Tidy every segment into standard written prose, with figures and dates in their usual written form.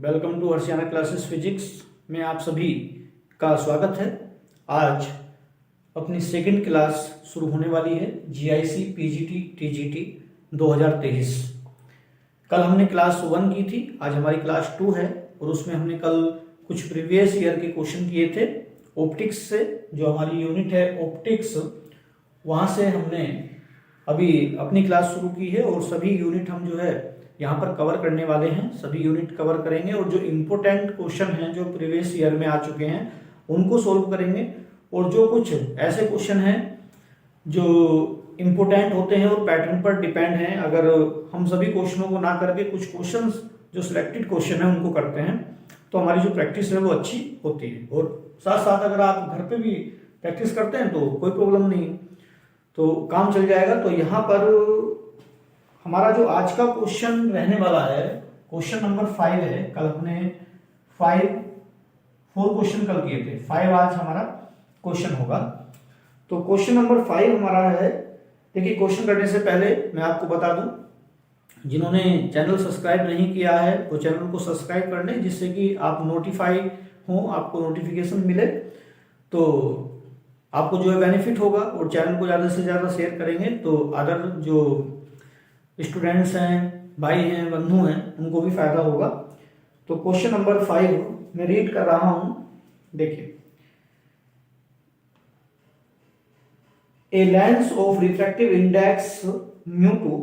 Welcome to हर्षियाना classes physics में आप सभी का स्वागत है। आज अपनी सेकंड क्लास शुरू होने वाली है जीआईसी पीजीटी टीजीटी 2023। कल हमने क्लास 1 की थी, आज हमारी क्लास 2 है और उसमें हमने कल कुछ प्रीवियस ईयर के क्वेश्चन किए थे ऑप्टिक्स से। जो हमारी यूनिट है ऑप्टिक्स, वहाँ से हमने अभी अपनी क्लास शुरू की है और सभी यूनिट हम जो है यहाँ पर कवर करने वाले हैं। सभी यूनिट कवर करेंगे और जो इम्पोर्टेंट क्वेश्चन हैं जो प्रीवियस ईयर में आ चुके हैं उनको सोल्व करेंगे, और जो कुछ ऐसे क्वेश्चन हैं जो इम्पोर्टेंट होते हैं और पैटर्न पर डिपेंड हैं, अगर हम सभी क्वेश्चनों को ना करके कुछ क्वेश्चंस जो सिलेक्टेड क्वेश्चन है उनको करते हैं तो हमारी जो प्रैक्टिस है वो अच्छी होती है। और साथ साथ अगर आप घर पे भी प्रैक्टिस करते हैं तो कोई प्रॉब्लम नहीं, तो काम चल जाएगा। तो यहाँ पर हमारा जो आज का क्वेश्चन रहने वाला है, क्वेश्चन नंबर 5 है। कल हमने 4 क्वेश्चन कल किए थे, 5 आज हमारा क्वेश्चन होगा। तो क्वेश्चन नंबर 5 हमारा है। देखिए, क्वेश्चन करने से पहले मैं आपको बता दूं, जिन्होंने चैनल सब्सक्राइब नहीं किया है वो चैनल को सब्सक्राइब कर लें, जिससे कि आप नोटिफाई हो, आपको नोटिफिकेशन मिले, तो आपको जो है बेनिफिट होगा। और चैनल को ज़्यादा से ज़्यादा शेयर करेंगे तो अदर जो स्टूडेंट्स हैं, भाई हैं, बंधु हैं, उनको भी फायदा होगा। तो क्वेश्चन नंबर 5 मैं रीड कर रहा हूं, देखिए। A lens of refractive index μ2,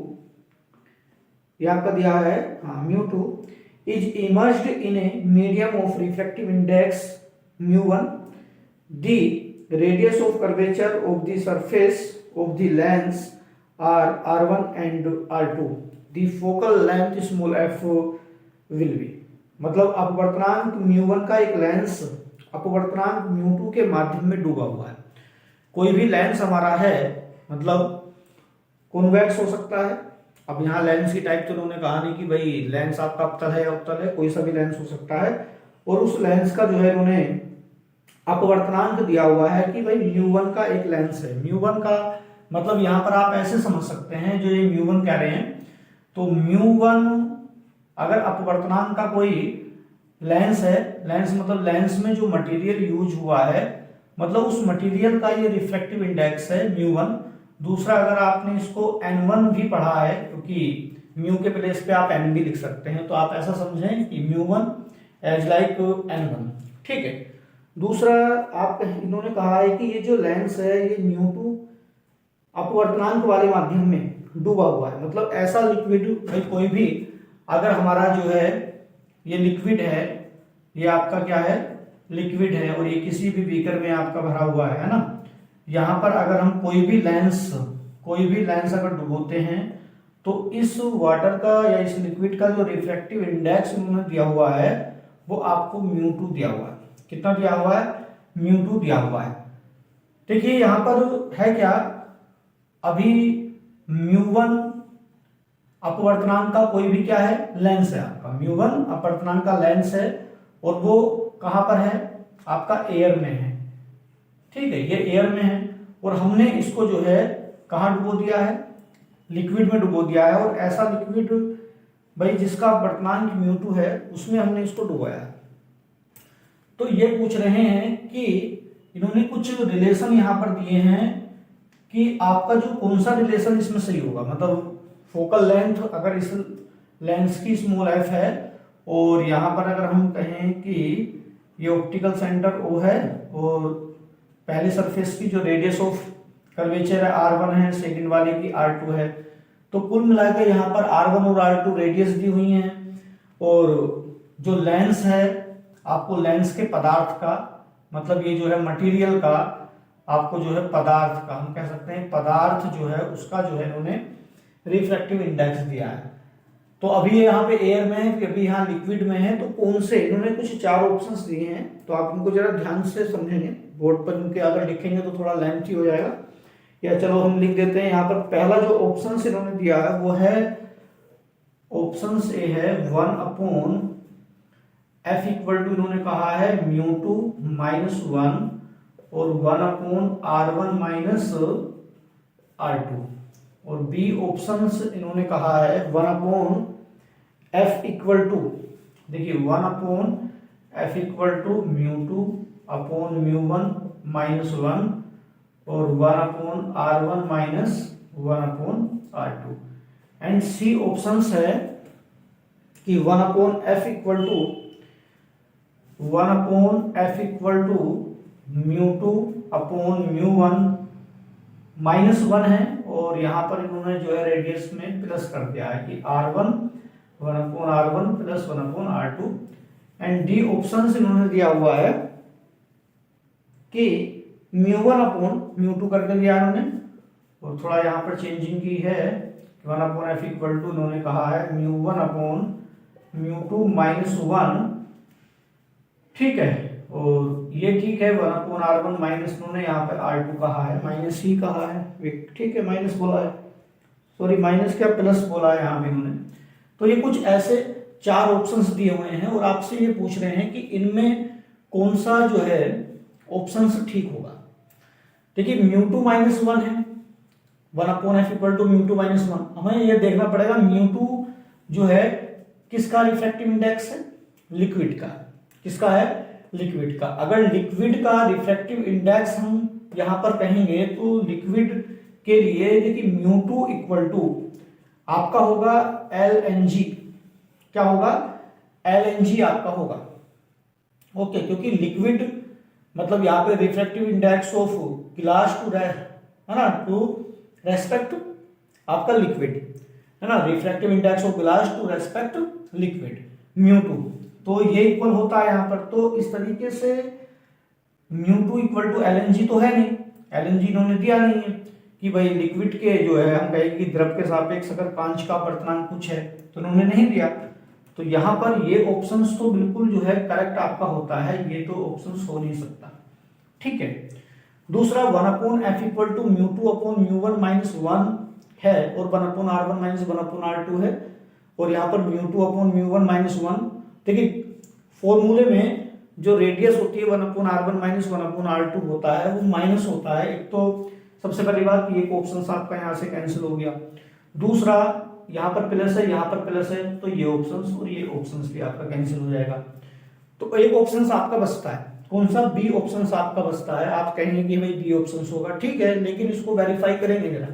ये आपका दिया है μ2 is immersed in a medium of refractive index μ1, the radius of curvature of the surface of the lens are R1 and R2, the focal length small f will be। मतलब अपवर्तनांक μ1 का एक lens अपवर्तनांक μ2 के माध्यम में डूबा हुआ है। कोई भी लेंस हमारा है, मतलब कॉन्वेक्स हो सकता है। अब यहाँ लेंस की टाइप तो उन्होंने कहा नहीं कि भाई लेंस आपका अवतल है या उत्तल है, कोई सा भी लेंस हो सकता है। और उस लेंस का जो है उन्होंने अपवर्तनांक दिया हुआ है कि भाई μ1 का एक लेंस है। μ1 का मतलब यहाँ पर आप ऐसे समझ सकते हैं, जो ये μ1 कह रहे हैं, तो μ1 अगर अपवर्तनांक का कोई लेंस है, लेंस मतलब लेंस में जो मटेरियल यूज हुआ है, मतलब उस मटेरियल का ये रिफ्रैक्टिव इंडेक्स है μ1। दूसरा, अगर आपने इसको n1 भी पढ़ा है, क्योंकि μ के प्लेस पे आप n भी लिख सकते हैं, तो आप ऐसा समझें कि μ1 एज लाइक n1, ठीक है। दूसरा, आप इन्होंने कहा है कि ये जो लेंस है ये μ2 अपवर्तनांक वाले माध्यम में डूबा हुआ है। मतलब ऐसा लिक्विड, भाई कोई भी अगर हमारा जो है ये लिक्विड है, ये आपका क्या है, लिक्विड है, और ये किसी भी बीकर में आपका भरा हुआ है ना। यहाँ पर अगर हम कोई भी लेंस अगर डुबोते हैं तो इस वाटर का या इस लिक्विड का जो रिफ्रैक्टिव इंडेक्स उन्होंने दिया हुआ है वो आपको μ2 दिया हुआ है। कितना दिया हुआ है? μ2 दिया हुआ है। देखिए यहाँ पर है क्या, अभी μ1 अपवर्तनांक का कोई भी क्या है, लेंस है आपका। μ1 अपवर्तनांक का लेंस है और वो कहां पर है, आपका एयर में है, ठीक है, ये एयर में है। और हमने इसको जो है कहां डुबो दिया है, लिक्विड में डुबो दिया है। और ऐसा लिक्विड भाई जिसका अपवर्तनांक μ2 है उसमें हमने इसको डुबोया है। तो ये पूछ रहे हैं कि इन्होंने कुछ रिलेशन यहां पर दिए हैं कि आपका जो कौन सा रिलेशन इसमें सही होगा। मतलब फोकल लेंथ अगर इस लेंस की स्मॉल f है, और यहाँ पर अगर हम कहें कि ये ऑप्टिकल सेंटर O है, और पहले सरफेस की जो रेडियस ऑफ कर्वेचर है R1 है, सेकंड वाले की R2 है, तो कुल मिलाकर यहाँ पर R1 और R2 रेडियस दी हुई हैं। और जो लेंस है, आपको लेंस के पदार्थ का, मतलब ये जो है मटेरियल का, आपको जो है पदार्थ का, हम कह सकते हैं पदार्थ जो है उसका जो है इन्होंने रिफ्रैक्टिव इंडेक्स दिया है। तो अभी ये यहाँ पे एयर में है, अभी यहाँ लिक्विड में है, तो कौन से, इन्होंने कुछ 4 ऑप्शंस दिए हैं, तो आप इनको जरा ध्यान से समझेंगे। बोर्ड पर इनके अगर लिखेंगे तो थोड़ा लेंथी हो जाएगा, या चलो हम लिख देते हैं। यहाँ पर पहला जो ऑप्शन इन्होंने दिया है वो है ऑप्शन ए है 1/f = इन्होंने कहा है μ2 - 1 और 1/R1 - R2। और बी ऑप्शंस इन्होंने कहा है 1/f = देखिए 1/f equal to μ2 upon μ1 minus 1 और 1/r1 minus 1/r2 and C options है कि 1/f equal to μ2 upon μ1 minus 1 है और यहाँ पर इन्होंने जो है रेडियस में प्लस कर दिया है कि r1 1/r1 plus 1/r2 and D option इन्होंने दिया हुआ है कि μ1 अपॉन μ2 करके दिया इन्होंने और थोड़ा यहाँ पर चेंजिंग की है 1/f इक्वल टू इन्होंने कहा है μ1 अपॉन μ2 माइनस 1, ठीक है, और ये ठीक है 1/r1 माइनस इन्होंने यहाँ पर r2 कहा है, माइनस ही कहा है, ठीक है, माइनस बोला है, सॉरी माइनस क्या प्लस बोला है यहाँ पे इन्होंने। तो ये कुछ ऐसे 4 ऑप्शंस दिए हुए हैं और आपसे ये पूछ रहे हैं कि इनमें कौन सा जो है ऑप्शंस ठीक होगा। देखिए μ2 माइनस 1 है, 1/f इक्वल टू μ2 माइनस 1, हमें ये देखना पड़ेगा μ2 जो है किसका रिफ्रैक्टिव इंडेक्स है, लिक्विड का, किसका है, लिक्विड का। अगर लिक्विड का रिफ्रैक्टिव इंडेक्स हम यहां पर कहेंगे तो लिक्विड के लिए देखिए μ2 इक्वल टू आपका होगा lng, क्या होगा, lng आपका होगा, ओके, क्योंकि लिक्विड मतलब यहाँ पे refractive index of glass to है ना, टू रेस्पेक्ट आपका लिक्विड है ना, refractive index of glass to respect liquid μ2, तो ये इक्वल होता है यहाँ पर। तो इस तरीके से μ2 इक्वल टू lng तो है नहीं, lng इन्होंने दिया नहीं है कि भाई लिक्विड के जो है हम कहेंगे कि द्रव के सापेक्ष अगर कांच का अपवर्तनांक कुछ है तो उन्होंने नहीं दिया, तो यहाँ पर ये ऑप्शंस तो बिल्कुल जो है करेक्ट आपका होता है, ये तो ऑप्शंस हो नहीं सकता, ठीक है। दूसरा 1/f equal to μ2 upon μ1 minus 1 है और 1/r1 माइनस 1/r2 है और यहाँ पर μ2 अपॉन μ1 माइनस 1, देखिए फॉर्मूले में जो रेडियस होती है 1/r1 माइनस 1/r2 होता है वो माइनस होता है। एक तो सबसे पहली बात कि एक ऑप्शन आपका यहाँ से कैंसिल हो गया, दूसरा यहाँ पर प्लस है, यहाँ पर प्लस है, तो ये ऑप्शंस और ये ऑप्शंस भी आपका कैंसिल हो जाएगा। तो एक ऑप्शन आपका बचता है, कौन सा, बी ऑप्शन आपका बचता है। आप कहेंगे कि भाई बी ऑप्शन होगा, ठीक है, लेकिन इसको वेरीफाई करेंगे जरा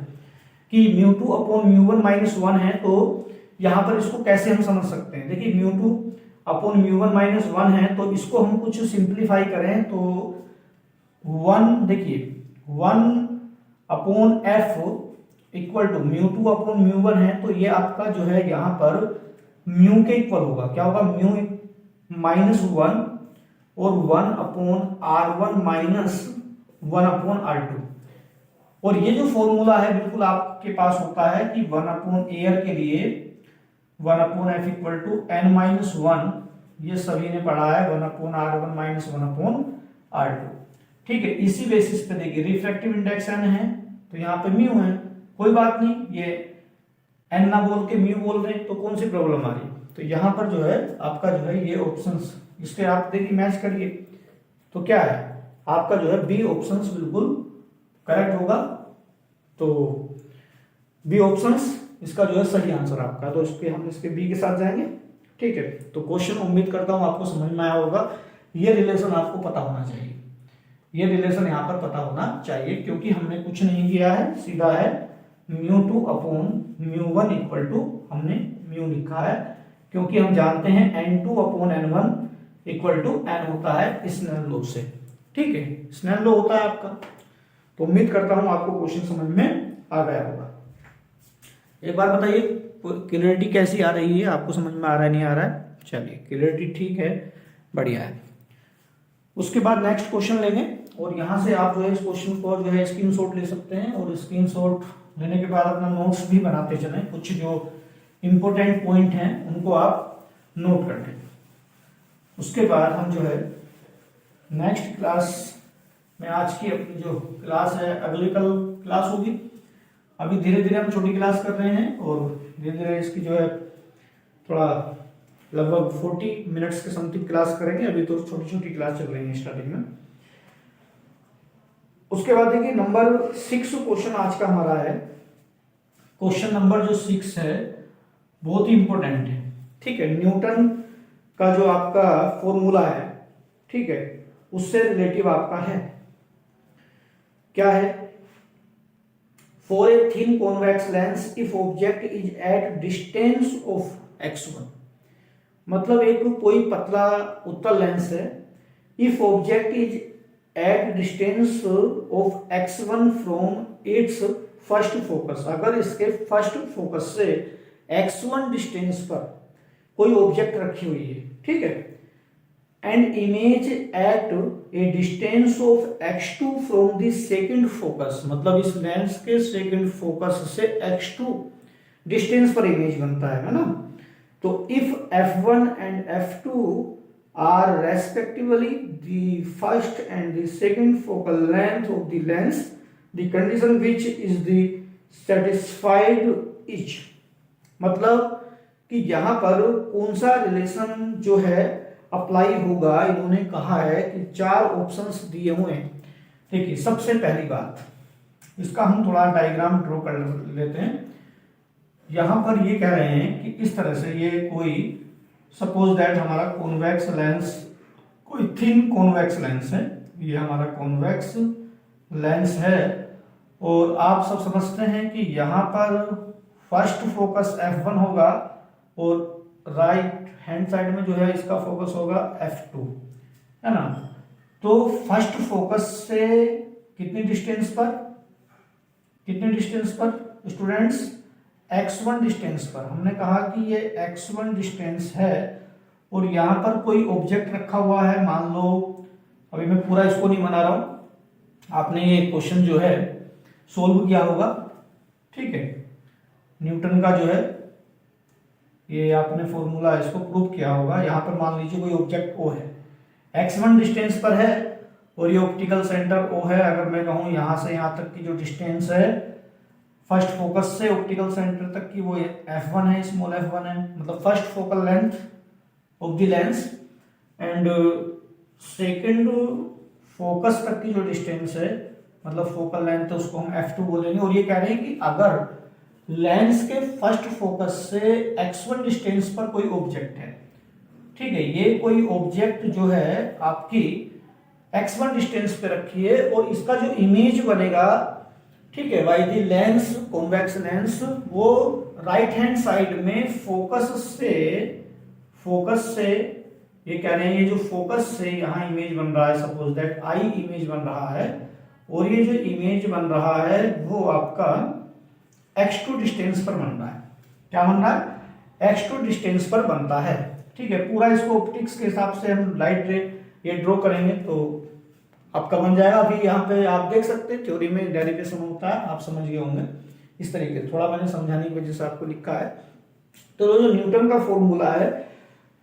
कि μ2 अपॉन μ1 माइनस 1 है, तो यहाँ पर इसको कैसे हम समझ सकते हैं। देखिए μ2 अपॉन μ1 माइनस 1 है, तो इसको हम कुछ सिंप्लीफाई करें तो 1, देखिए 1/f इक्वल टू μ2 अपॉन μ1 है, तो ये आपका जो है यहाँ पर म्यू के इक्वल होगा, क्या होगा, म्यू माइनस 1 और 1/r1 माइनस 1/r2। और ये जो फॉर्मूला है बिल्कुल आपके पास होता है कि 1/एयर के लिए 1/f इक्वल टू n-1, ये सभी ने पढ़ा है 1/r1 माइनस 1/r2, ठीक है। इसी बेसिस पे देखिए रिफ्रैक्टिव इंडेक्स n है तो यहाँ पे म्यू है, कोई बात नहीं, ये n ना बोल के म्यू बोल रहे हैं तो कौन सी प्रॉब्लम आ रही है। तो यहाँ पर जो है आपका जो है ये ऑप्शंस, इसके आप देखिए मैच करिए तो क्या है आपका जो है बी ऑप्शंस बिल्कुल करेक्ट होगा। तो बी ऑप्शंस इसका जो है सही आंसर आपका, तो इसके हम इसके बी के साथ जाएंगे, ठीक है। तो क्वेश्चन उम्मीद करता हूं आपको समझ में आया होगा, ये रिलेशन आपको पता होना चाहिए, ये रिलेशन यहाँ पर पता होना चाहिए, क्योंकि हमने कुछ नहीं किया है, सीधा है μ2 अपॉन μ1 इक्वल टू हमने म्यू लिखा है, क्योंकि हम जानते हैं n2 upon n1 equal to n होता है स्नेल लॉ से, ठीक है, स्नेल लॉ होता है आपका। तो उम्मीद करता हूं आपको क्वेश्चन समझ में आ गया होगा। एक बार बताइए क्लियरिटी कैसी आ रही है, आपको समझ में आ रहा है नहीं आ रहा है, चलिए क्लियरिटी ठीक है, बढ़िया है। उसके बाद नेक्स्ट क्वेश्चन लेंगे और यहाँ से आप जो है इस क्वेश्चन को जो है स्क्रीनशॉट ले सकते हैं और स्क्रीनशॉट लेने के बाद अपना नोट्स भी बनाते चलें, कुछ जो इंपॉर्टेंट पॉइंट हैं उनको आप नोट कर लें। उसके बाद हम जो है नेक्स्ट क्लास में, आज की अपनी जो क्लास है अगली कल क्लास होगी, अभी धीरे धीरे हम छोटी क्लास कर रहे हैं और धीरे धीरे इसकी जो है थोड़ा लगभग 40 मिनट्स के समथिंग क्लास करेंगे, अभी तो छोटी छोटी क्लास चल रही है स्टार्टिंग में। उसके बाद देखिए नंबर 6 क्वेश्चन आज का हमारा है, क्वेश्चन नंबर जो 6 है बहुत ही इंपॉर्टेंट है, ठीक है। न्यूटन का जो आपका फॉर्मूला है, ठीक है, उससे रिलेटिव आपका है। क्या है? For a thin convex lens if object is at distance of x1, मतलब एक कोई पतला उत्तल लेंस है, if object is at distance of x1 from its first focus, अगर इसके फर्स्ट फोकस से x1 डिस्टेंस पर कोई ऑब्जेक्ट रखी हुई है, ठीक है, and image at A distance of x2 from the second focus, मतलब इस लेंस के सेकंड फोकस से x2 डिस्टेंस पर इमेज बनता है ना। तो if f1 and f2 are respectively the first and the second focal length of the lens, the condition which is the satisfied is, मतलब कि यहां पर कौन सा रिलेशन जो है अप्लाई होगा, इन्होंने कहा है कि 4 ऑप्शंस दिए हुए हैं। देखिए, सबसे पहली बात, इसका हम थोड़ा डायग्राम ड्रॉ कर लेते हैं। यहां पर ये कह रहे हैं कि इस तरह से ये कोई सपोज दैट हमारा कॉन्वेक्स लेंस, कोई थिन कॉन्वेक्स लेंस है, ये हमारा कॉन्वेक्स लेंस है, और आप सब समझते हैं कि यहां पर फर्स्ट फोकस f1 होगा और राइट हैंड साइड में जो है इसका फोकस होगा f2, है ना। तो फर्स्ट फोकस से कितनी डिस्टेंस पर स्टूडेंट्स, x1 डिस्टेंस पर। हमने कहा कि ये x1 डिस्टेंस है और यहां पर कोई ऑब्जेक्ट रखा हुआ है, मान लो, अभी मैं पूरा इसको नहीं बना रहा हूं, आपने ये क्वेश्चन जो है सोल्व किया होगा, ठीक है, न्यूटन का जो है ये आपने फॉर्मूला इसको प्रूव किया होगा। यहां पर मान लीजिए कोई ऑब्जेक्ट O है, x1 डिस्टेंस पर है और ये ऑप्टिकल सेंटर O है। अगर मैं कहूं यहां से यहां तक की जो डिस्टेंस है फर्स्ट फोकस से ऑप्टिकल सेंटर तक की, वो f1 है, स्मॉल f1 है, मतलब first focal length of the lens, and second focus तक की जो डिस्टेंस है, मतलब फोकल लेंथ, तो उसको हम f2 बोलेंगे। और ये कह रहे हैं कि अगर लेंस के फर्स्ट फोकस से x1 डिस्टेंस पर कोई ऑब्जेक्ट है, ठीक है, ये कोई ऑब्जेक्ट जो है आपकी x1 डिस्टेंस पे रखी है और इसका जो इमेज बनेगा, ठीक है, by the lens, convex lens, वो राइट हैंड साइड में फोकस से ये कह रहे हैं, ये जो फोकस से यहाँ इमेज बन रहा है, सपोज दैट आई इमेज बन रहा है, और ये जो इमेज बन रहा है वो आपका x2 डिस्टेंस पर बन रहा है। क्या बन रहा है? x2 डिस्टेंस पर बनता है, ठीक है। पूरा इसको ऑप्टिक्स के हिसाब से हम लाइट रे ये ड्रॉ करेंगे तो आपका बन जाएगा। अभी यहाँ पे आप देख सकते हैं थ्योरी में डेरिवेशन होता है, आप समझ गए होंगे। इस तरीके से थोड़ा मैंने समझाने की वजह से आपको लिखा है। तो जो न्यूटन का फॉर्मूला है,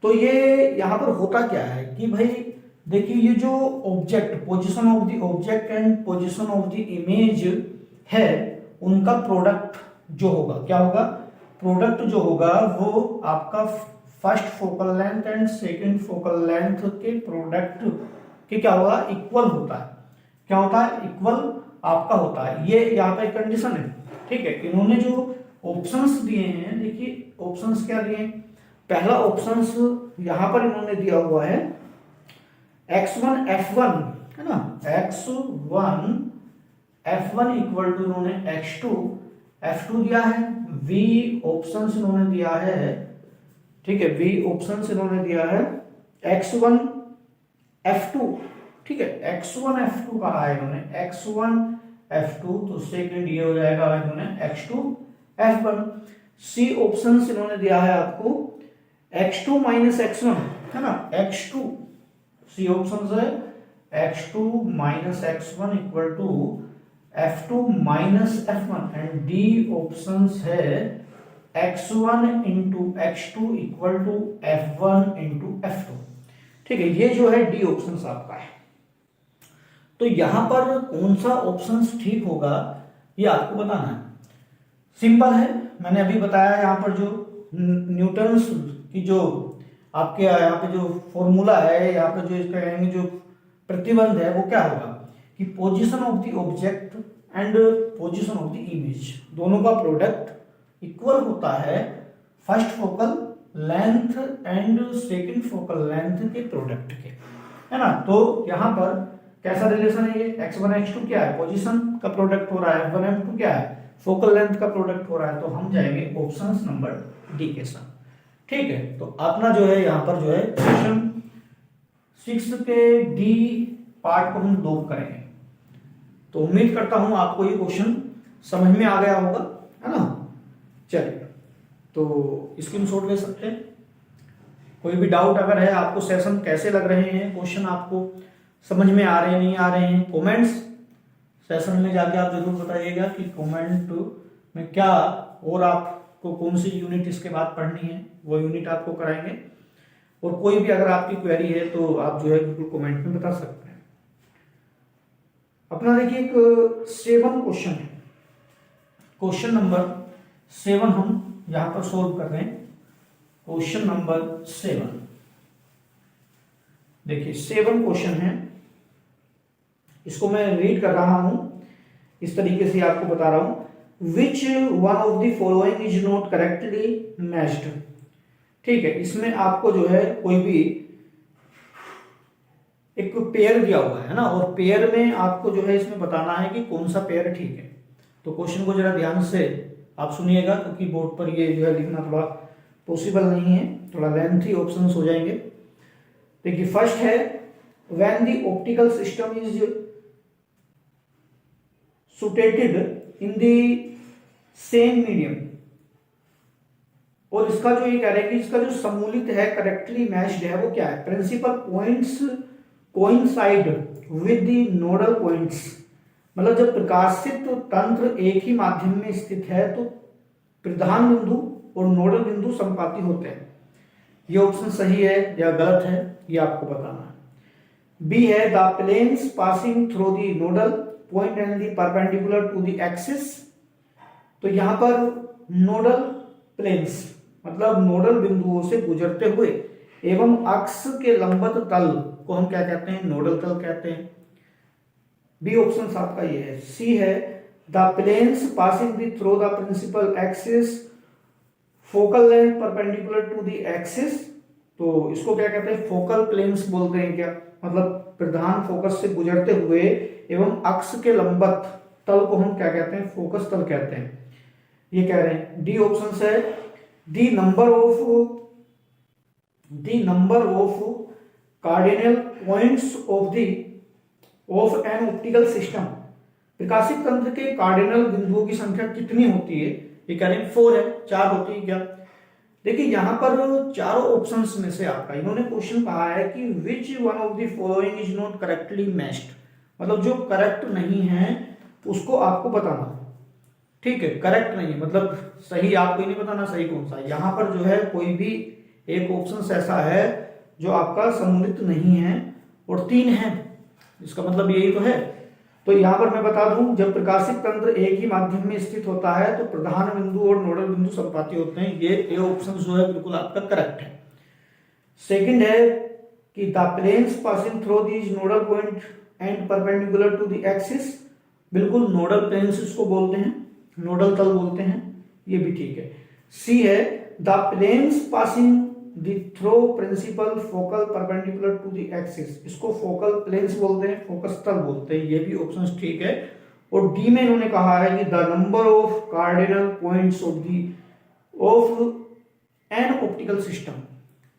तो ये यहाँ पर होता क्या है कि भाई देखिए, ये जो object, position of the object and position of the image है, उनका प्रोडक्ट जो होगा, क्या होगा? प्रोडक्ट जो होगा वो आपका first focal length and second focal length के प्रोडक्ट के क्या होगा? इक्वल होता है। क्या होता है? इक्वल आपका होता है। ये यहाँ पे कंडीशन है, ठीक है। इन्होंने जो ऑप्शंस दिए हैं, देखिए ऑप्शंस क्या दिए हैं। पहला ऑप्शंस यहां पर इन्होंने दिया हुआ है x1 f1, है ना, x1 f1 इक्वल टू इन्होंने x2 f2 दिया है। v ऑप्शंस इन्होंने दिया है, ठीक है, v ऑप्शंस इन्होंने दिया है x1 f2, ठीक है, x1 f2 कहा है इन्होंने, x1 f2, तो सेकंड ये हो जाएगा इन्होंने x2 f1। c ऑप्शंस इन्होंने दिया है आपको x2 माइनस x1, है ना, x2, सी ऑप्शन है x2 minus x1 equal to f2 minus f1, and D option है x1 into x2 equal to f1 into f2, ठीक है। ये जो है डी ऑप्शन आपका है। तो यहां पर कौन सा ऑप्शन ठीक होगा ये आपको बताना है। सिंपल है, मैंने अभी बताया। यहाँ पर जो न्यूटन्स की जो आपके यहाँ पे जो फॉर्मूला है, यहाँ पे जो इसका कहेंगे जो प्रतिबंध है, वो क्या होगा कि position of the object and position of the image, दोनों का प्रोडक्ट इक्वल होता है first focal length and second focal length के प्रोडक्ट के, है ना। तो यहां पर कैसा रिलेशन है, ये x1 x2 क्या है, पोजीशन का प्रोडक्ट हो रहा है, f1 f2 क्या है, फोकल लेंथ का प्रोडक्ट हो रहा है। तो हम जाएंगे ऑप्शन नंबर डी के साथ, ठीक है। तो अपना जो है यहाँ पर जो है क्वेश्चन 6 के डी पार्ट को हम दो करेंगे। तो उम्मीद करता हूं आपको ये क्वेश्चन समझ में आ गया होगा, है ना। चलिए, तो स्क्रीनशॉट ले सकते हैं। कोई भी डाउट अगर है आपको, सेशन कैसे लग रहे हैं, क्वेश्चन आपको समझ में आ रहे हैं नहीं आ रहे हैं, कमेंट्स सेशन में जाके आप जरूर बताइएगा कि कमेंट में क्या, और आपको कौन सी यूनिट इसके बाद पढ़नी है वो यूनिट आपको कराएंगे। और कोई भी अगर आपकी क्वेरी है तो आप जो है बिल्कुल कमेंट में बता सकते हैं। अपना देखिए एक 7 क्वेश्चन है, क्वेश्चन नंबर 7 हम यहां पर सोल्व कर रहे हैं। क्वेश्चन नंबर 7, देखिए 7 क्वेश्चन है, इसको मैं रीड कर रहा हूं, इस तरीके से आपको बता रहा हूं। Which one of the following is not correctly matched, ठीक है। इसमें आपको जो है कोई भी एक पेयर दिया हुआ है ना, और पेयर में आपको जो है इसमें बताना है कि कौन सा पेयर ठीक है। तो क्वेश्चन को जरा ध्यान से आप सुनिएगा, क्योंकि बोर्ड पर ये जो है लिखना थोड़ा पॉसिबल नहीं है, थोड़ा लेंथी ऑप्शंस हो जाएंगे। देखिए फर्स्ट है, when the optical system is situated in the same medium, और इसका जो ये कह रहे हैं कि इसका जो सम्मिलित है करेक्टली मैच्ड है वो क्या है, principal points coincide with the nodal points. मतलब जब प्रकाशित तंत्र एक ही माध्यम में स्थित है तो प्रधान बिंदु और नोडल बिंदु संपाती होते हैं। ये ऑप्शन सही है या गलत है ये आपको बताना है। बी है, the planes passing through the nodal point and the perpendicular to the axis. तो यहां पर नोडल प्लेन्स मतलब नोडल बिंदुओं से गुजरते हुए एवं अक्ष के लंबवत तल को हम क्या कहते हैं, नोडल तल कहते हैं। बी ऑप्शन आपका ये है। सी है, the planes passing the through the principal axis focal length perpendicular to the axis. तो इसको क्या कहते हैं, फोकल प्लेन्स बोलते हैं क्या, मतलब प्रधान फोकस से गुजरते हुए एवं अक्ष के लंबवत तल को हम क्या कहते हैं, फोकस तल कहते हैं, ये कह रहे हैं। डी ऑप्शन है, the number of cardinal points of an optical system, प्रकाशित तंत्र के कार्डिनल बिंदुओं की संख्या कितनी होती है, ये कह रहे हैं 4 है, 4 होती है क्या। देखिए यहां पर चारों ऑप्शंस में से आपका इन्होंने क्वेश्चन कहा है कि which one of the following is not correctly matched, मतलब जो करेक्ट नहीं है उसको आपको बताना, ठीक है। करेक्ट नहीं मतलब सही आपको ही नहीं बताना सही कौन सा है। यहां पर जो है कोई भी एक ऑप्शन ऐसा है जो आपका सम्मिलित नहीं है और 3 है, इसका मतलब यही तो है। तो यहां पर मैं बता दूं, जब प्रकाशित तंत्र एक ही माध्यम में स्थित होता है तो प्रधान बिंदु और नोडल बिंदु संपाती होते हैं। ये ऑप्शन जो है बिल्कुल आपका करेक्ट है। सेकंड है कि the planes passing through these nodal point and perpendicular to the axis, बिल्कुल नोडल प्लेन्स इसको बोलते हैं, नोडल तल बोलते हैं, ये भी ठीक है। सी है, the planes passing the through principal focal perpendicular to the axis, इसको फोकल प्लेन्स बोलते हैं, फोकस तल बोलते हैं, ये भी ऑप्शन ठीक है। और डी में इन्होंने कहा है कि the number of cardinal points of an optical system,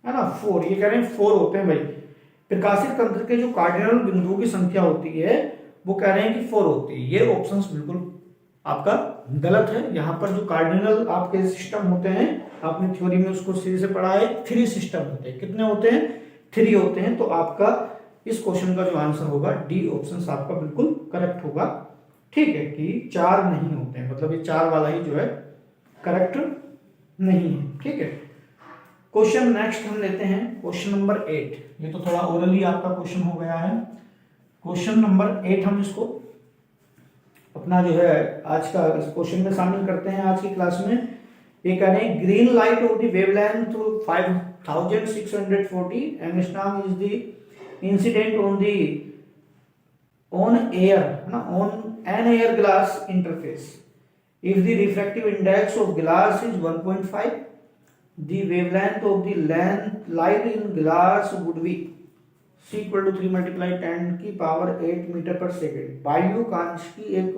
है ना, 4, ये कह रहे हैं 4 होते हैं भाई। प्रकाशित तंत्र के जो कार्डिनल बिंदुओं की संख्या होती है वो कह रहे हैं कि 4 होती है। ये ऑप्शन बिल्कुल आपका गलत है। यहां पर जो कार्डिनल आपके सिस्टम होते हैं, आपने थ्योरी में उसको सीधे से पढ़ा है, 3 सिस्टम होते हैं। कितने होते हैं, 3 होते हैं। तो आपका इस क्वेश्चन का जो आंसर होगा डी ऑप्शन आपका बिल्कुल करेक्ट होगा, ठीक है, कि 4 नहीं होते हैं, मतलब ये 4 वाला ही जो है करेक्ट नहीं है, ठीक है। क्वेश्चन नेक्स्ट हम लेते हैं, क्वेश्चन नंबर 8। ये तो थोड़ा ओरली आपका क्वेश्चन हो गया है। क्वेश्चन नंबर 8 हम इसको अपना जो है आज का इस क्वेश्चन में शामिल करते हैं आज की क्लास में। ये कह रहे हैं green light of the wavelength 5640 angstrom is the incident on air ना on an air glass interface if the refractive index of glass is 1.5, the wavelength of the light in glass would be c equal to 3 multiply 10 की power 8 metre पर second. वायु कांच की एक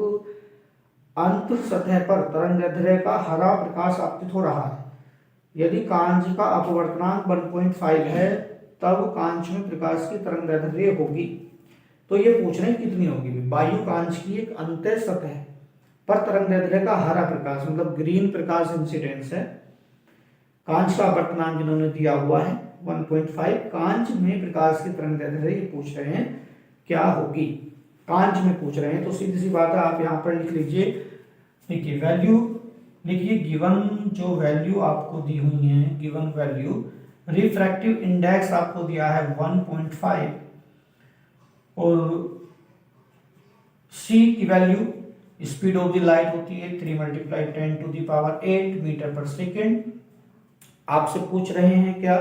अंत सतह पर तरंगदैर्ध्य का हरा प्रकाश आपतित हो रहा है। यदि कांच का अपवर्तनांक 1.5 है तब कांच में प्रकाश की तरंगदैर्ध्य होगी। तो ये पूछ रहे हैं कितनी होगी। वायु कांच की एक अंत सतह पर तरंगदैर्ध्य का हरा प्रकाश मतलब ग्रीन प्रकाश इंसिडेंस है। कांच का अपवर्तनांक जिन्होंने दिया हुआ है 1.5, कांच में प्रकाश की तरंगदैर्ध्य ये पूछ रहे हैं क्या होगी, कांच में पूछ रहे हैं। तो सीधी सी बात है, आप यहाँ पर लिख लीजिए, देखिए वैल्यू लिखिए, गिवन जो वैल्यू आपको दी हुई है, गिवन वैल्यू रिफ्रैक्टिव इंडेक्स आपको दिया है 1.5 और c की value speed of the light होती है 3 multiply 10 to the power 8 metre पर सेकेंड। आपसे पूछ रहे हैं क्या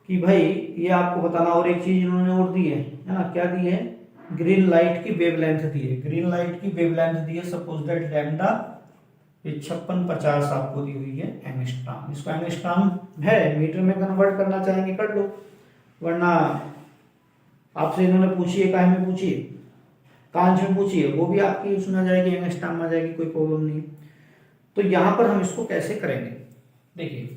कि भाई ये आपको बताना, और एक चीज इन्होंने और दी है ना, क्या दी है, ग्रीन लाइट की वेवलेंथ दी है, ग्रीन लाइट की वेवलेंथ दी है, सपोज दैट लैम्डा ये 5650 आपको दी हुई है एंगस्ट्रॉम। इसको एंगस्ट्रॉम है मीटर में कन्वर्ट करना चाहेंगे कर लो, वरना आपसे इन्होंने पूछी है, काहे में पूछी है, कांच में पूछी है, वो भी आपकी उसमें आ जाएगी, एंगस्ट्रॉम में आ जाएगी, कोई प्रॉब्लम नहीं। तो यहाँ पर हम इसको कैसे करेंगे, देखिए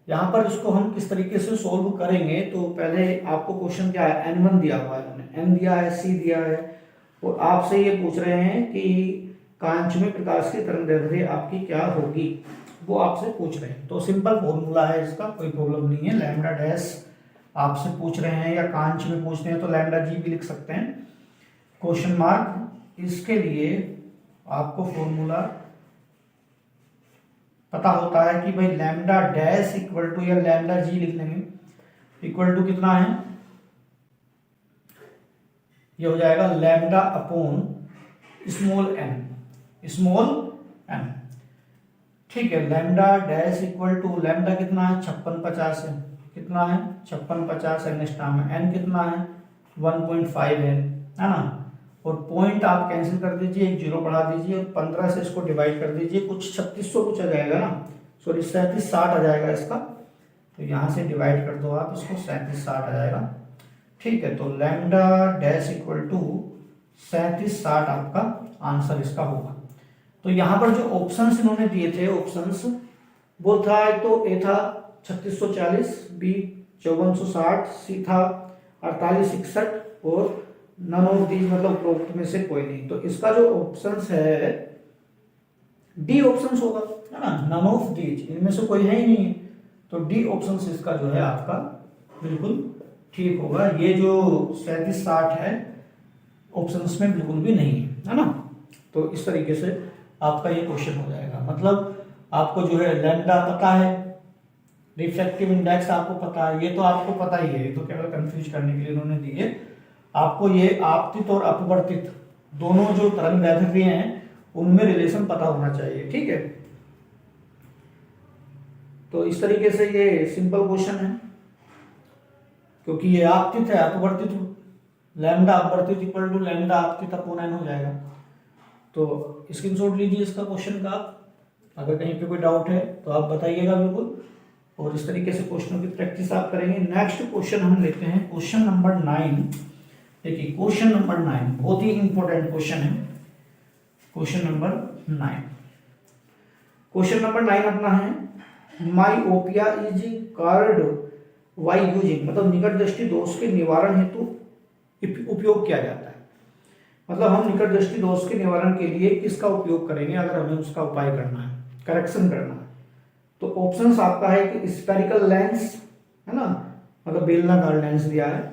यहाँ पर इसको हम किस तरीके से सोल्व करेंगे। तो पहले आपको क्वेश्चन क्या है, n1 दिया हुआ है, उन्होंने n दिया है, c दिया है, और आपसे ये पूछ रहे हैं कि कांच में प्रकाश की तरंगदैर्ध्य आपकी क्या होगी, वो आपसे पूछ रहे हैं। तो सिंपल फॉर्मूला है इसका, कोई प्रॉब्लम नहीं है। लैम्डा डैश आपसे पूछ रहे हैं या कांच में पूछ रहे हैं तो लैम्डा जी भी लिख सकते हैं, क्वेश्चन मार्क। इसके लिए आपको फॉर्मूला पता होता है कि भाई लैम्डा डैश इक्वल टू या लैम्डा जी लिख लेंगे, इक्वल टू कितना है, ये हो जाएगा लैम्डा अपॉन स्मॉल एन, ठीक है। Lambda dash equal to lambda कितना है 5650 है, कितना है 5650 एंगस्ट्रॉम है, एन कितना है 1.5 है ना, और पॉइंट आप कैंसिल कर दीजिए, एक जीरो बढ़ा दीजिए और 15 से इसको डिवाइड कर दीजिए, कुछ 3600 कुछ आ जाएगा ना, सॉरी 3760 आ जाएगा इसका। तो यहाँ से डिवाइड कर दो आप इसको, 3760 आ जाएगा, ठीक है। तो लैम्डा डैश इक्वल टू 3760 आपका आंसर इसका होगा। तो यहाँ पर जो ऑप्शंस इन्होंने दिए थे, ऑप्शंस वो था, एक तो ए था 3640, बी 5460, सी था 4861 और नन ऑफ दीज मतलब उपरोक्त में से कोई नहीं। तो इसका जो ऑप्शंस है डी ऑप्शंस होगा, है ना, नन ऑफ दीज, इनमें से कोई है ही नहीं है, तो डी ऑप्शंस इसका जो है आपका बिल्कुल ठीक होगा। ये जो 3760 है ऑप्शंस में बिल्कुल भी नहीं है ना। तो इस तरीके से आपका ये क्वेश्चन हो जाएगा, मतलब आपको जो है लैम्डा पता है, रिफ्रैक्टिव इंडेक्स आपको पता है, ये तो आपको पता ही है, ये तो केवल कंफ्यूज करने के लिए इन्होंने दिए। आपको ये आपतित और अपवर्तित दोनों जो तरंगदैर्ध्य हैं उनमें रिलेशन पता होना चाहिए, ठीक है। तो इस तरीके से ये सिंपल क्वेश्चन है, क्योंकि ये आपतित है, अपवर्तित लैम्डा अपवर्तित इक्वल टू लैम्डा आपतित अपॉन n हो जाएगा। तो स्क्रीनशॉट लीजिए इसका क्वेश्चन का, अगर कहीं पे कोई डाउट है तो आप बताइएगा बिल्कुल, और इस तरीके से क्वेश्चनों की प्रैक्टिस आप करेंगे। नेक्स्ट क्वेश्चन हम लेते हैं क्वेश्चन नंबर 9। देखिए क्वेश्चन नंबर 9 बहुत ही इंपॉर्टेंट क्वेश्चन है, क्वेश्चन नंबर 9। क्वेश्चन नंबर 9 अपना है, माइओपिया इज कॉल्ड वाई यूजिंग, मतलब निकट दृष्टि दोष के निवारण हेतु उपयोग किया जाता है। मतलब हम निकट दृष्टि दोष के निवारण के लिए किसका उपयोग करेंगे अगर हमें उसका उपाय करना है, करेक्शन करना है। तो ऑप्शंस आपका है कि स्फेरिकल लेंस, है ना, मतलब बेलनाकार लेंस दिया है,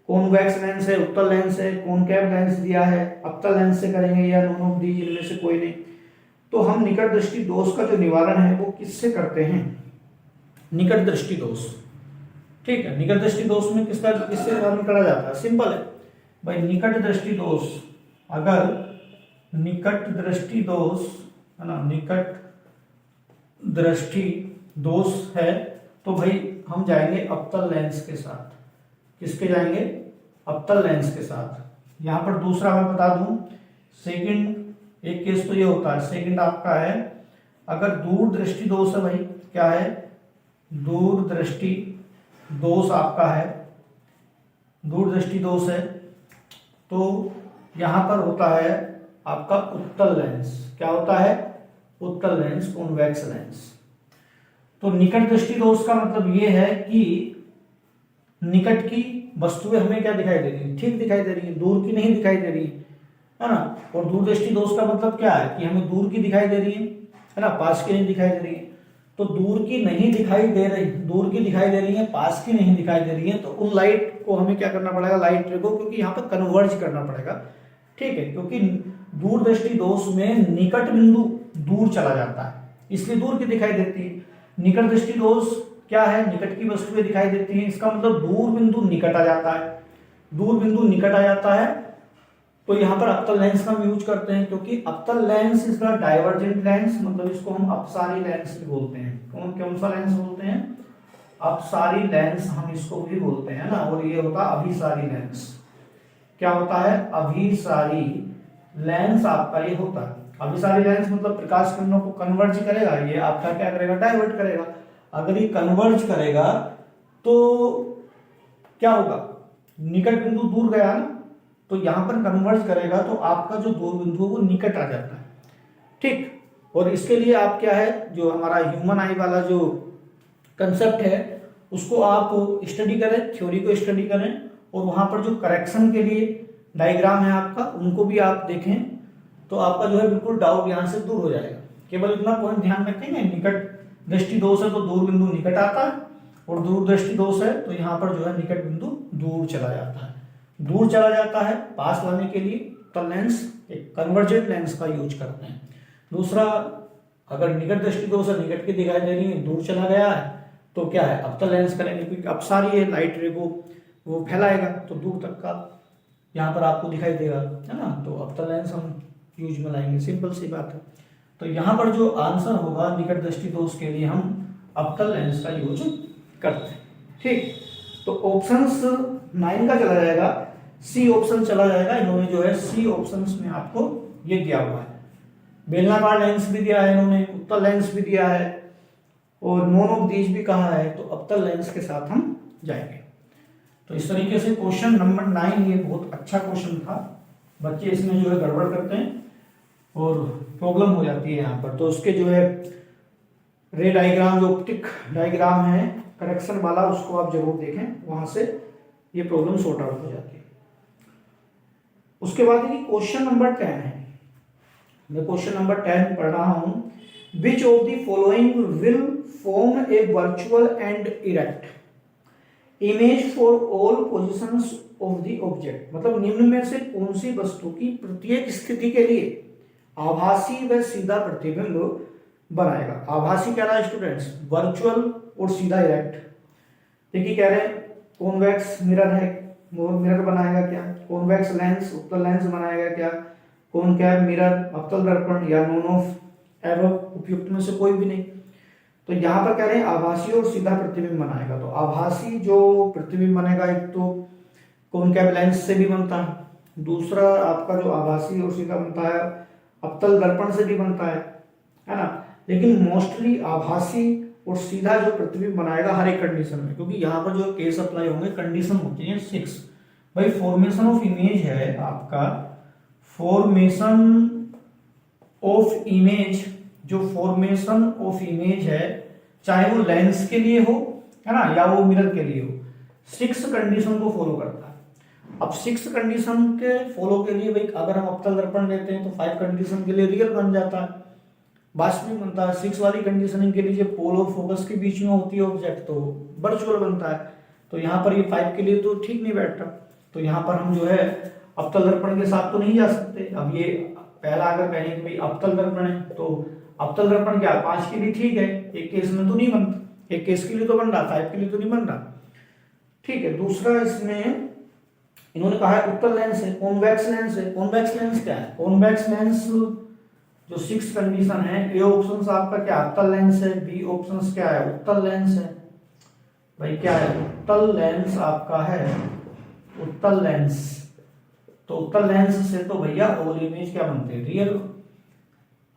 कॉन्वेक्स लेंस है, उत्तल लेंस है, कॉनकेव लेंस दिया है, अवतल लेंस से करेंगे या नॉन ऑफ दीज इनमें से कोई नहीं। तो हम निकट दृष्टि दोष का जो निवारण है वो किससे करते हैं, निकट दृष्टि दोष, ठीक है। निकट दृष्टि दोष में किसका किससे निवारण करा जाता है, सिंपल है भाई, निकट दृष्टि दोष, अगर निकट दृष्टि दोष है ना, निकट दृष्टि दोष है तो भाई हम जाएंगे अवतल लेंस के साथ, किसके जाएंगे, अवतल लेंस के साथ। यहाँ पर दूसरा मैं बता दूं, सेकंड एक केस तो ये होता है, सेकंड आपका है अगर दूरदृष्टि दोष है भाई, क्या है, दूरदृष्टि दोष आपका है, दूरदृष्टि दोष है, तो यहां पर होता है आपका उत्तल लेंस। क्या होता है, उत्तल लेंस, कॉन्वेक्स लेंस। तो निकट दृष्टि दोष का मतलब ये है कि निकट की वस्तुएं हमें क्या दिखाई दे रही है, ठीक दिखाई दे रही है, दूर की नहीं दिखाई दे रही है ना। और दूरदृष्टि दोष का मतलब क्या है कि हमें दूर की दिखाई दे रही है ना, पास की नहीं दिखाई दे रही है। तो दूर की नहीं दिखाई दे रही, दूर की दिखाई दे रही है, पास की नहीं दिखाई दे रही है, तो उन लाइट को हमें क्या करना पड़ेगा, लाइट रे को, क्योंकि यहाँ पर कन्वर्ज करना पड़ेगा, ठीक है, क्योंकि दूरदृष्टि दोष में निकट बिंदु दूर चला जाता है, इसलिए दूर की दिखाई देती है। निकट दृष्टि दोष क्या है, निकट की वस्तुएं दिखाई देती हैं, इसका मतलब दूर बिंदु निकट आ जाता है, दूर बिंदु निकट आ जाता है। तो यहाँ पर अवतल लेंस का हम यूज करते हैं, क्योंकि अवतल lens is the divergent lens, मतलब इसको हम अपसारी लेंस भी बोलते हैं। कौन सा लेंस बोलते हैं, अपसारी लेंस हम इसको भी बोलते हैं ना। और ये होता है अभिसारी लेंस। क्या होता है, अभिसारी लेंस आपका ये होता है। अभिसारी लेंस मतलब प्रकाश किरणों को कन्वर्ज करेगा, ये आपका क्या करेगा, डाइवर्ट करेगा। अगर ये कन्वर्ज करेगा तो क्या होगा, निकट बिंदु दूर गया ना, तो यहां पर कन्वर्ज करेगा तो आपका जो दूर बिंदु है वो निकट आ जाता है, ठीक। और इसके लिए आप क्या है, जो हमारा ह्यूमन आई वाला जो कंसेप्ट है उसको आप स्टडी करें, थ्योरी को स्टडी करें, और वहां पर जो करेक्शन के लिए डायग्राम है आपका उनको भी आप देखें, तो आपका जो है बिल्कुल डाउट यहां से दूर हो जाएगा। केवल इतना पॉइंट ध्यान रखेंगे, निकट दृष्टि दोष है तो दूर बिंदु निकट आता है, और दूर दृष्टि दोष है तो यहाँ पर जो है निकट बिंदु दूर चला जाता है। दूर चला जाता है, पास लाने के लिए तो लेंस एक कन्वर्जेंट लेंस का यूज करते हैं। दूसरा, अगर निकट दृष्टि दोष है, निकट की दिखाई दे रही है, दूर चला गया है, तो क्या है, अवतल लेंस करेंगे, क्योंकि अपसारी है, लाइट रे को वो फैलाएगा तो दूर तक का यहाँ पर आपको दिखाई देगा, है ना। तो अवतल लेंस हम यूज में लाएंगे, सिंपल सी बात है। तो यहाँ पर जो आंसर होगा निकट दृष्टि दोष के लिए हम अवतल लेंस का यूज करते हैं, ठीक। तो ऑप्शंस 9 का चला जाएगा, सी ऑप्शन चला जाएगा। इन्होंने जो है सी ऑप्शंस में आपको ये दिया हुआ है, बेलनाकार लेंस भी दिया है इन्होंने, उत्तल लेंस भी दिया है, और नॉन ऑफ दीज भी कहा है, तो अवतल लेंस के साथ हम जाएंगे। तो इस तरीके से क्वेश्चन नंबर 9 ये बहुत अच्छा क्वेश्चन था। बच्चे इसमें जो है गड़बड़ करते हैं और प्रॉब्लम हो जाती है यहाँ पर। तो उसके जो है रे डायग्राम, जो ऑप्टिक डायग्राम है करेक्शन वाला, उसको आप जरूर देखें, वहां से ये प्रॉब्लम सॉर्ट आउट हो जाती है। उसके बाद ये क्वेश्चन नंबर 10 है, मैं क्वेश्चन नंबर 10 पढ़ रहा हूं। Which of the following will form A virtual and erect image for all positions of the object, मतलब निम्न में से कौन सी वस्तु की प्रत्येक स्थिति के लिए आभासी व सीधा प्रतिबिंब बनाएगा। आभासी कह रहा है स्टूडेंट्स, वर्चुअल और सीधा इरेक्ट। देखिए कह रहे हैं कॉन्वेक्स मिरर है, वो मिरर बनाएगा क्या, कॉन्वेक्स लेंस उत्तल लेंस बनाएगा क्या, कॉनकैव मिरर अवतल दर्पण, या नॉन ऑफ एवं उपयुक्त में से कोई भी नहीं। तो यहाँ पर कह रहे हैं आभासी और सीधा प्रतिबिंब बनाएगा। तो आभासी जो प्रतिबिंब बनेगा, एक तो कॉनकैव लेंस से भी बनता है, दूसरा आपका जो आभासी और सीधा बनता है अवतल दर्पण से भी बनता है ना। लेकिन मोस्टली आभासी और सीधा जो प्रतिबिंब बनाएगा हर एक कंडीशन में, क्योंकि यहाँ पर जो केस अप्लाई होंगे कंडीशन होती है 6। भाई फॉर्मेशन ऑफ इमेज है आपका, फॉर्मेशन ऑफ इमेज, जो फॉर्मेशन ऑफ इमेज है चाहे वो लेंस के लिए हो, है ना, या वो मिरर के लिए हो, 6 कंडीशन को फॉलो करता है। अब 6 कंडीशन के फॉलो के लिए भाई अगर हम अवतल दर्पण लेते हैं तो 5 कंडीशन के लिए रियल बन जाता है, वास्तविक बनता है। 6 वाली कंडीशनिंग के लिए पोल और फोकस के बीच में होती है ऑब्जेक्ट, तो वर्चुअल बनता है। तो यहाँ पर ये 5 के लिए तो ठीक नहीं बैठता, तो यहाँ पर हम जो है अवतल दर्पण के साथ तो नहीं जा सकते। अब ये पहला अगर कहें कि भाई अवतल दर्पण है, तो अवतल दर्पण क्या 5 के लिए ठीक है, एक केस में तो नहीं बनता, एक केस के लिए तो बन रहा, 5 के लिए तो नहीं बन रहा, ठीक है। दूसरा इसमें इन्होंने कहा है उत्तल लेंस है, कॉन्वेक्स लेंस है। कॉन्वेक्स लेंस क्या है, कॉन्वेक्स लेंस जो 6 कंडीशन है, ए ऑप्शन आपका क्या अवतल लेंस है, बी ऑप्शन क्या है उत्तल लेंस है। भाई क्या है, उत्तल लेंस आपका है, उत्तल लेंस। तो उत्तल लेंस से तो भैया ऑल इमेज क्या बनते हैं, रियल।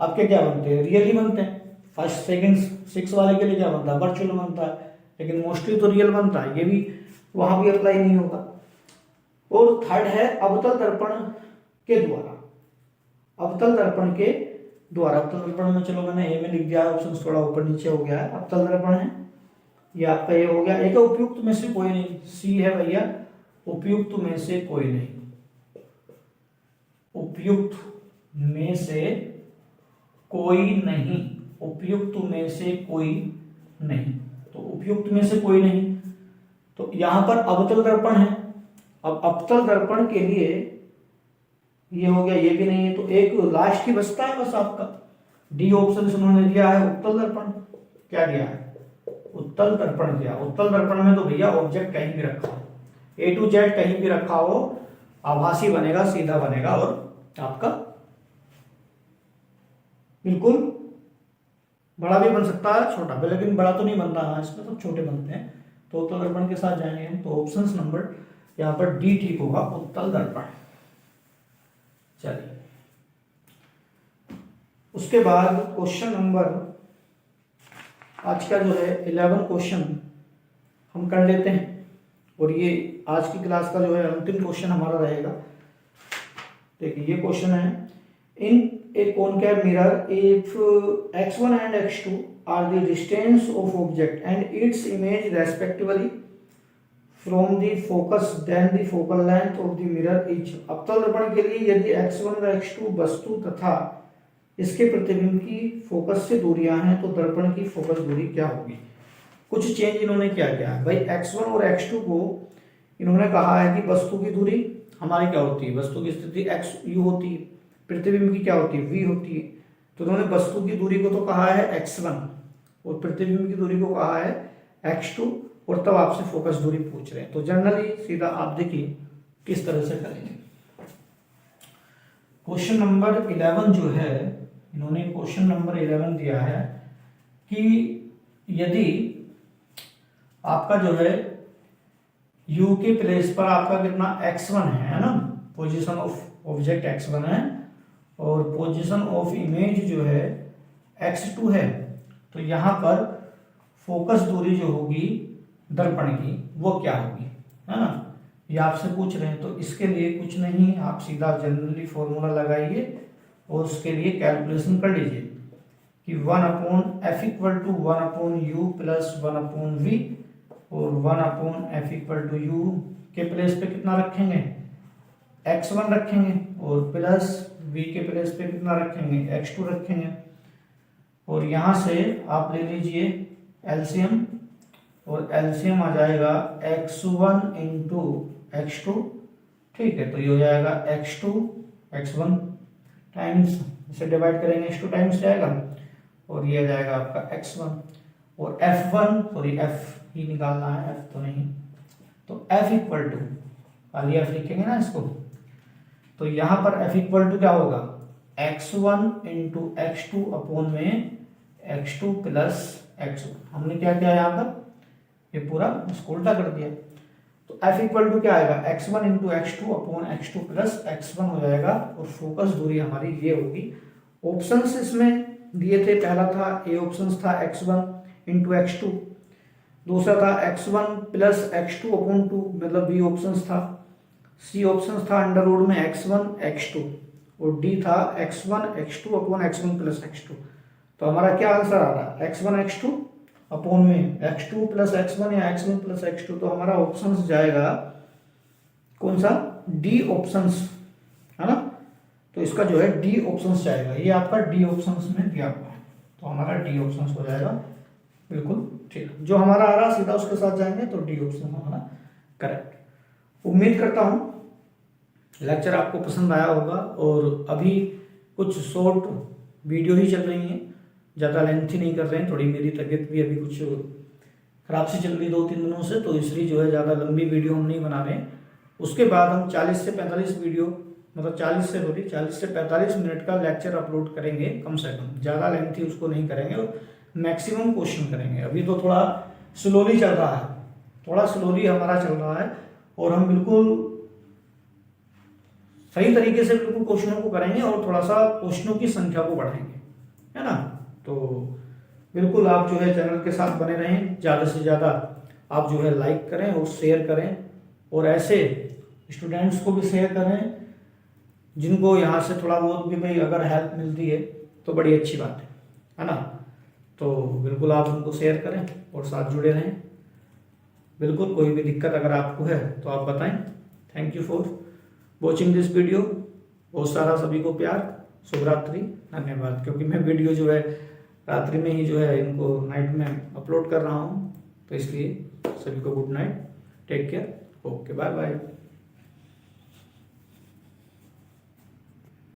आपके क्या बनते हैं, रियल ही बनते हैं। फर्स्ट सेकंड सिक्स वाले के लिए क्या बनता है, वर्चुअल बनता है, लेकिन मोस्टली तो रियल बनता है, ये भी वहां भी अप्लाई नहीं होगा। और थर्ड है अवतल दर्पण के द्वारा, अवतल दर्पण के द्वारा। अवतल दर्पण में चलो मैंने ए में लिख दिया, ऑप्शन थोड़ा ऊपर नीचे हो गया है। अवतल दर्पण है ये आपका, ये हो गया। एक उपयुक्त में से कोई नहीं, सी है भैया, उपयुक्त में से कोई नहीं, उपयुक्त में से कोई नहीं, उपयुक्त में से कोई नहीं। तो उपयुक्त में से कोई नहीं, तो यहां पर अवतल दर्पण है। अब अवतल दर्पण के लिए ये हो गया, ये भी नहीं है, तो एक लास्ट ही बचता है बस आपका, डी ऑप्शन उन्होंने दिया है उत्तल दर्पण। क्या दिया है, उत्तल दर्पण दिया। उत्तल दर्पण में तो भैया ऑब्जेक्ट कहीं भी रखा हो, ए टू जेड कहीं भी रखा हो, आभासी बनेगा, सीधा बनेगा, और आपका बिल्कुल बड़ा भी बन सकता है, छोटा भी, लेकिन बड़ा तो नहीं बनता है इसमें, तो छोटे बनते हैं। तो उत्तल दर्पण के साथ जाएंगे हम, तो ऑप्शन नंबर यहाँ पर डी ठीक होगा, उत्तल दर्पण। चलिए उसके बाद क्वेश्चन नंबर, आज का जो है 11 क्वेश्चन हम कर लेते हैं, और ये आज की क्लास का जो है अंतिम क्वेश्चन हमारा रहेगा। देखिए ये क्वेश्चन है, इन a concave mirror if x1 and x2 are the distance of object and its image respectively from the focus, then the focal length of the mirror is। अवतल दर्पण के लिए यदि x1 और x2 वस्तु तथा इसके प्रतिबिंब की फोकस से दूरियां हैं तो दर्पण की फोकस दूरी क्या होगी। कुछ चेंज इन्होंने क्या किया है भाई, x1 और x2 को इन्होंने कहा है कि वस्तु की दूरी हमारी क्या होती है, वस्तु की स्थिति x u होती है, प्रतिबिंब की क्या होती है, v होती है। तो उन्होंने वस्तु की दूरी को तो कहा है x1 और प्रतिबिंब की दूरी को कहा है x2, और तब आपसे फोकस दूरी पूछ रहे हैं। तो जनरली सीधा आप देखिए किस तरह से करेंगे। क्वेश्चन नंबर 11 जो है, इन्होंने क्वेश्चन नंबर 11 दिया है कि यदि आपका जो है u के प्लेस पर आपका कितना x1 है ना, पोजीशन ऑफ ऑब्जेक्ट x1 है, और पोजीशन ऑफ इमेज जो है x2 है, तो यहां पर फोकस दूरी जो होगी दर्पण की वो क्या होगी, है ना, ये आपसे पूछ रहे हैं। तो इसके लिए कुछ नहीं, आप सीधा जनरली फॉर्मूला लगाइए और उसके लिए कैलकुलेशन कर लीजिए कि 1/f = 1/u प्लस 1/v, और 1/f = u के प्लेस पे कितना रखेंगे, x1 रखेंगे, और प्लस v के प्लेस पे कितना रखेंगे, x2 रखेंगे, और यहां से आप ले लीजिए एलसीएम, और एलसीएम आ जाएगा x1 इंटू x2, ठीक है। तो ये हो जाएगा x2 x1 टाइम्स, इसे डिवाइड करेंगे x2 टाइम्स जाएगा, और ये आ जाएगा आपका x1, और f1 सॉरी f ही निकालना है, f तो नहीं, तो f इक्वल टू खाली f लिखेंगे ना इसको, तो यहां पर f इक्वल टू क्या होगा, x1 इंटू x2 अपॉन में x2 प्लस x1। हमने क्या किया यहाँ पर, ये पूरा इसको उल्टा कर दिया, तो f इक्वल टू क्या आएगा, x1 into x2 upon x2 plus x1 हो जाएगा, और फोकस दूरी हमारी ये होगी। ऑप्शंस इसमें दिए थे, पहला था ए ऑप्शन था x1 इंटू x2, दूसरा था x1 प्लस x2 अपॉन 2 मतलब बी ऑप्शन था, सी ऑप्शन था अंडर रूट में x1 x2, और डी था x1 x2 upon x1 plus x2। तो हमारा क्या आंसर आ रहा है, x1 x2 अपॉन में x2 प्लस x1 या x1 प्लस x2। तो हमारा ऑप्शन जाएगा कौन सा, डी ऑप्शन, है ना, तो इसका जो है डी ऑप्शन जाएगा, ये आपका डी ऑप्शन में दिया हुआ है, तो हमारा डी ऑप्शन हो जाएगा बिल्कुल ठीक। जो हमारा आ रहा सीधा उसके साथ जाएंगे, तो डी ऑप्शन हमारा करेक्ट। उम्मीद करता हूं लेक्चर आपको पसंद आया होगा, और अभी कुछ शॉर्ट वीडियो ही चल रही हैं, ज़्यादा लेंथी नहीं कर रहे हैं, थोड़ी मेरी तबीयत भी अभी कुछ खराब सी चल रही 2-3 दिनों से, तो इसलिए जो है ज़्यादा लंबी वीडियो हम नहीं बना रहे हैं। उसके बाद हम 40 से 45 वीडियो, मतलब 40 से 45 मिनट का लेक्चर अपलोड करेंगे कम से कम, ज़्यादा लेंथी उसको नहीं करेंगे, और मैक्सिमम क्वेश्चन करेंगे। अभी तो थोड़ा स्लोली चल रहा है, थोड़ा स्लोली हमारा चल रहा है, और हम बिल्कुल सही तरीके से बिल्कुल क्वेश्चनों को करेंगे, और थोड़ा सा क्वेश्चनों की संख्या को बढ़ाएंगे, है ना। तो बिल्कुल आप जो है चैनल के साथ बने रहें, ज़्यादा से ज़्यादा आप जो है लाइक करें और शेयर करें, और ऐसे स्टूडेंट्स को भी शेयर करें जिनको यहाँ से थोड़ा बहुत भी भाई अगर हेल्प मिलती है तो बड़ी अच्छी बात है ना। तो बिल्कुल आप उनको शेयर करें और साथ जुड़े रहें। बिल्कुल कोई भी दिक्कत अगर आपको है तो आप बताएं। Thank you for watching this video. बहुत सारा सभी को प्यार, शुभ रात्रि, धन्यवाद। क्योंकि मैं वीडियो जो है रात्रि में ही जो है इनको नाइट में अपलोड कर रहा हूँ, तो इसलिए सभी को good night, take care, okay, bye bye.